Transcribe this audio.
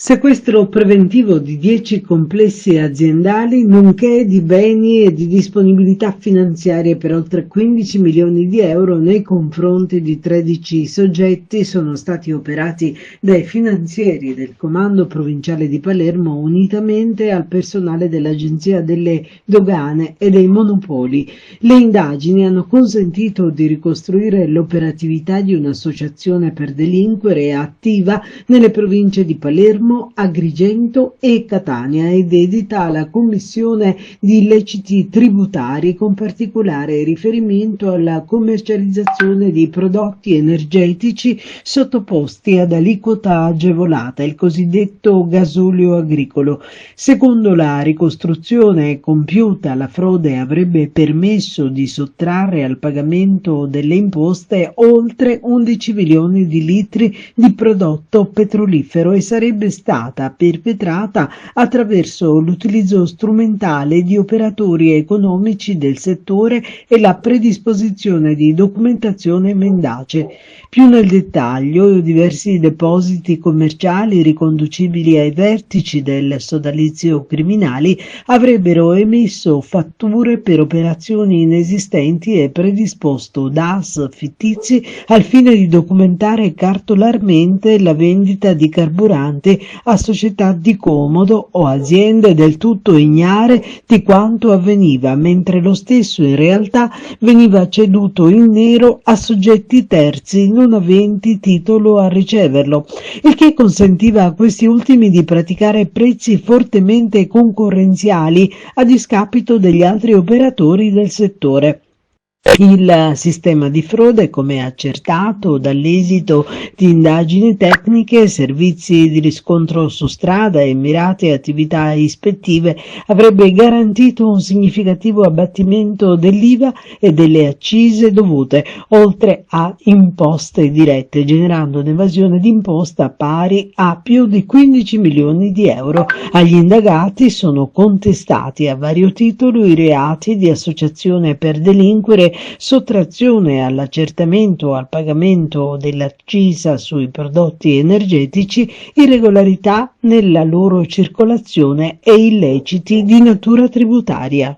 Sequestro preventivo di 10 complessi aziendali, nonché di beni e di disponibilità finanziarie per oltre 15 milioni di euro nei confronti di 13 soggetti sono stati operati dai finanzieri del Comando Provinciale di Palermo unitamente al personale dell'Agenzia delle Dogane e dei Monopoli. Le indagini hanno consentito di ricostruire l'operatività di un'associazione per delinquere attiva nelle province di Palermo, Agrigento e Catania ed dedita alla commissione di illeciti tributari con particolare riferimento alla commercializzazione di prodotti energetici sottoposti ad aliquota agevolata, il cosiddetto gasolio agricolo. Secondo la ricostruzione compiuta, la frode avrebbe permesso di sottrarre al pagamento delle imposte oltre 11 milioni di litri di prodotto petrolifero e sarebbe stata perpetrata attraverso l'utilizzo strumentale di operatori economici del settore e la predisposizione di documentazione mendace. Più nel dettaglio, diversi depositi commerciali riconducibili ai vertici del sodalizio criminali avrebbero emesso fatture per operazioni inesistenti e predisposto DAS fittizi al fine di documentare cartolarmente la vendita di carburante a società di comodo o aziende del tutto ignare di quanto avveniva, mentre lo stesso in realtà veniva ceduto in nero a soggetti terzi non aventi titolo a riceverlo, il che consentiva a questi ultimi di praticare prezzi fortemente concorrenziali a discapito degli altri operatori del settore. Il sistema di frode, come accertato dall'esito di indagini tecniche, servizi di riscontro su strada e mirate attività ispettive, avrebbe garantito un significativo abbattimento dell'IVA e delle accise dovute, oltre a imposte dirette, generando un'evasione d'imposta pari a più di 15 milioni di euro. Agli indagati sono contestati a vario titolo i reati di associazione per delinquere, sottrazione all'accertamento o al pagamento dell'accisa sui prodotti energetici, irregolarità nella loro circolazione e illeciti di natura tributaria.